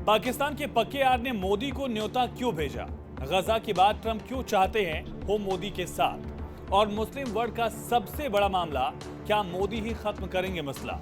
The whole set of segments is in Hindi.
पाकिस्तान के पक्के यार ने मोदी को न्योता क्यों भेजा? गजा की बात ट्रंप क्यों चाहते हैं हो मोदी के साथ? और मुस्लिम वर्ल्ड का सबसे बड़ा मामला, क्या मोदी ही खत्म करेंगे मसला?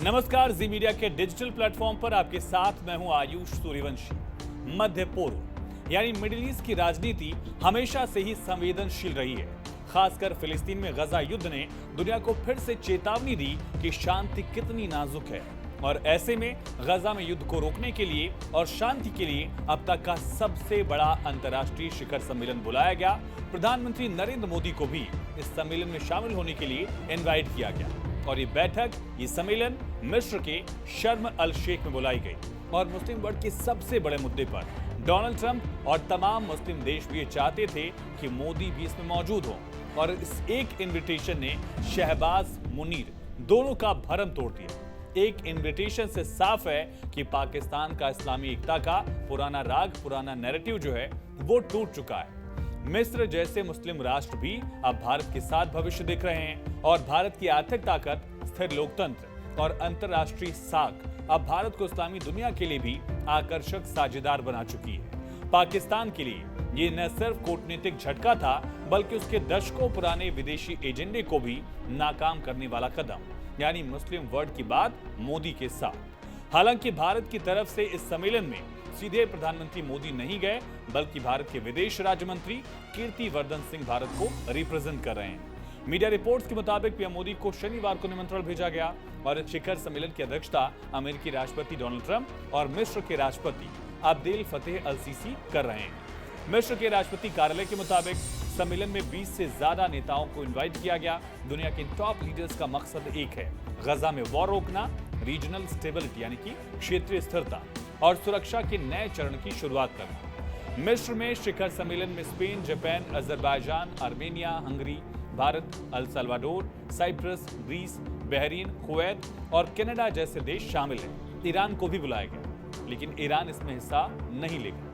नमस्कार, जी मीडिया के डिजिटल प्लेटफॉर्म पर आपके साथ मैं हूं आयुष सूर्यवंशी। मध्य पूर्व यानी मिडिल ईस्ट की राजनीति हमेशा से ही संवेदनशील रही है। खासकर फिलिस्तीन में गजा युद्ध ने दुनिया को फिर से चेतावनी दी कि शांति कितनी नाजुक है। और ऐसे में गजा में युद्ध को रोकने के लिए और शांति के लिए अब तक का सबसे बड़ा अंतर्राष्ट्रीय शिखर सम्मेलन बुलाया गया। प्रधानमंत्री नरेंद्र मोदी को भी इस सम्मेलन में शामिल होने के लिए इनवाइट किया गया और ये सम्मेलन मिस्र के शर्म अल शेख में बुलाई गई। और मुस्लिम वर्ल्ड के सबसे बड़े मुद्दे पर डोनाल्ड ट्रंप और तमाम मुस्लिम देश भी ये चाहते थे कि मोदी भी इसमें मौजूद हो। और इस एक इन्विटेशन ने शहबाज मुनीर दोनों का भरम तोड़ दिया। एक इन्विटेशन से साफ है कि पाकिस्तान का इस्लामी एकता का पुराना राग, पुराना नैरेटिव जो है वो टूट चुका है। मिस्र जैसे मुस्लिम राष्ट्र भी अब भारत के साथ भविष्य देख रहे हैं और भारत की आर्थिक ताकत, स्थिर लोकतंत्र और अंतर्राष्ट्रीय साख अब भारत को इस्लामी दुनिया के लिए भी आकर्षक साझेदार बना चुकी है। पाकिस्तान के लिए ये न सिर्फ कूटनीतिक झटका था बल्कि उसके दशकों पुराने विदेशी एजेंडे को भी नाकाम करने वाला कदम, यानी मुस्लिम वर्ल्ड की बात मोदी के साथ। हालांकि भारत की तरफ से इस सम्मेलन में सीधे प्रधानमंत्री मोदी नहीं गए, बल्कि भारत के विदेश राज्य मंत्री कीर्ति वर्धन सिंह भारत को रिप्रेजेंट कर रहे हैं। मीडिया रिपोर्ट्स के मुताबिक पीएम मोदी को शनिवार को निमंत्रण भेजा गया और इस शिखर सम्मेलन की अध्यक्षता अमेरिकी राष्ट्रपति डोनाल्ड ट्रंप और मिस्र के राष्ट्रपति अब्देल फतेह अल सीसी कर रहे हैं। मिस्र के राष्ट्रपति कार्यालय के मुताबिक सम्मेलन में 20 से ज्यादा नेताओं को इनवाइट किया गया। दुनिया के टॉप लीडर्स का मकसद एक है, गजा में वॉर रोकना, रीजनल स्टेबिलिटी यानी कि क्षेत्रीय स्थिरता और सुरक्षा के नए चरण की शुरुआत करना। मिस्र में शिखर सम्मेलन में Spain, Japan, Azerbaijan, Armenia, Hungary, Bharat, El Salvador, Cyprus, Greece, Bahrain, Kuwait और कनाडा जैसे देश शामिल हैं। ईरान को भी बुलाया गया, लेकिन ईरान इसमें हिस्सा नहीं लेगा।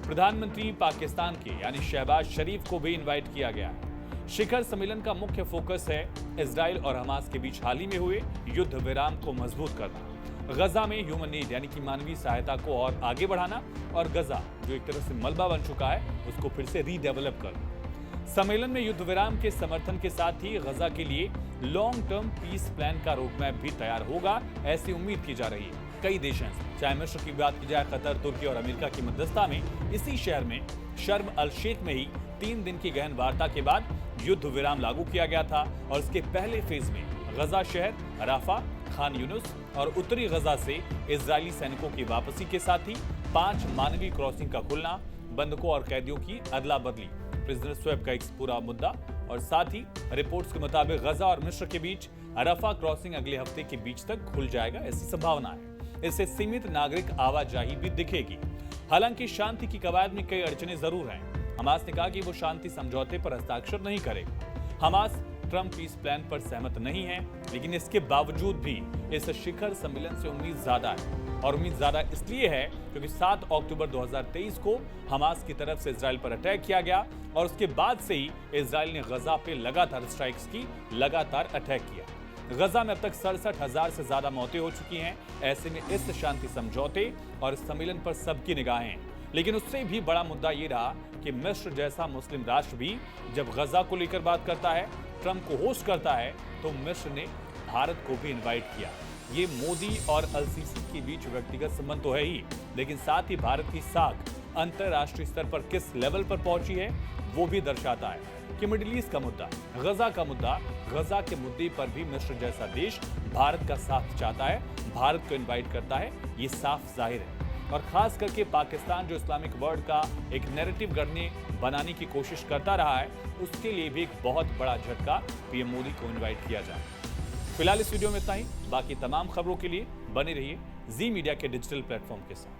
प्रधानमंत्री पाकिस्तान के यानी शहबाज शरीफ को भी इनवाइट किया गया है। शिखर सम्मेलन का मुख्य फोकस है इजराइल और हमास के बीच हाल ही में हुए युद्ध विराम को मजबूत करना, गजा में ह्यूमन नीड यानी कि मानवीय सहायता को और आगे बढ़ाना और गजा जो एक तरह से मलबा बन चुका है उसको फिर से रीडेवलप करना। सम्मेलन में युद्ध विराम के समर्थन के साथ ही गजा के लिए लॉन्ग टर्म पीस प्लान का रोडमैप भी तैयार होगा, ऐसी उम्मीद की जा रही है। कई देशों से, चाहे मिस्र की बात की जाए, कतर, तुर्की और अमेरिका की मध्यस्थता में इसी शहर में शर्म अल शेख में ही 3 दिन की गहन वार्ता के बाद युद्ध विराम लागू किया गया था। और इसके पहले फेज में गजा शहर, राफा, खान यूनुस और उत्तरी गजा से इजरायली सैनिकों की वापसी के साथ ही 5 मानवीय क्रॉसिंग का खुलना, बंधकों और कैदियों की अदला बदली, प्रिजनर स्वैप का एक पूरा मुद्दा और साथ ही रिपोर्ट्स के मुताबिक गजा और मिस्र के बीच रफा क्रॉसिंग अगले हफ्ते के बीच तक खुल जाएगा, ऐसी संभावना है। इससे सीमित नागरिक आवाजाही भी दिखेगी। हालांकि शांति की कवायद में कई अड़चने जरूर हैं। हमास ने कहा कि वो शांति समझौते पर हस्ताक्षर नहीं करेगा। हमास ट्रंप पीस प्लान पर सहमत नहीं है, लेकिन इसके बावजूद भी इस शिखर सम्मेलन से उम्मीद ज्यादा है। और उम्मीद ज्यादा इसलिए है क्योंकि 7 अक्टूबर 2023 को हमास की तरफ से इजराइल पर अटैक किया गया और उसके बाद से ही इजराइल ने गजा पे लगातार स्ट्राइक्स की, लगातार अटैक किया। गजा में अब तक 67,000 से ज्यादा मौतें हो चुकी हैं। ऐसे में इस शांति समझौते और इस सम्मेलन पर सबकी निगाहें हैं। लेकिन उससे भी बड़ा मुद्दा ये रहा कि मिस्र जैसा मुस्लिम राष्ट्र भी जब गजा को लेकर बात करता है, ट्रंप को होस्ट करता है, तो मिस्र ने भारत को भी इनवाइट किया। ये मोदी और अल सीसी के बीच व्यक्तिगत संबंध तो है ही, लेकिन साथ ही भारत की साख अंतर्राष्ट्रीय स्तर पर किस लेवल पर पहुंची है वो भी दर्शाता है कि मिडिल ईस्ट का मुद्दा, गजा के मुद्दे पर भी मिस्र जैसा देश भारत का साथ चाहता है, भारत को इनवाइट करता है, ये साफ जाहिर है। और खास करके पाकिस्तान जो इस्लामिक वर्ल्ड का एक नैरेटिव गढ़ने बनाने की कोशिश करता रहा है, उसके लिए भी एक बहुत बड़ा झटका पीएम मोदी को इनवाइट किया जाए। फिलहाल इस वीडियो में इतना ही। बाकी तमाम खबरों के लिए बने रहिए जी मीडिया के डिजिटल प्लेटफॉर्म के साथ।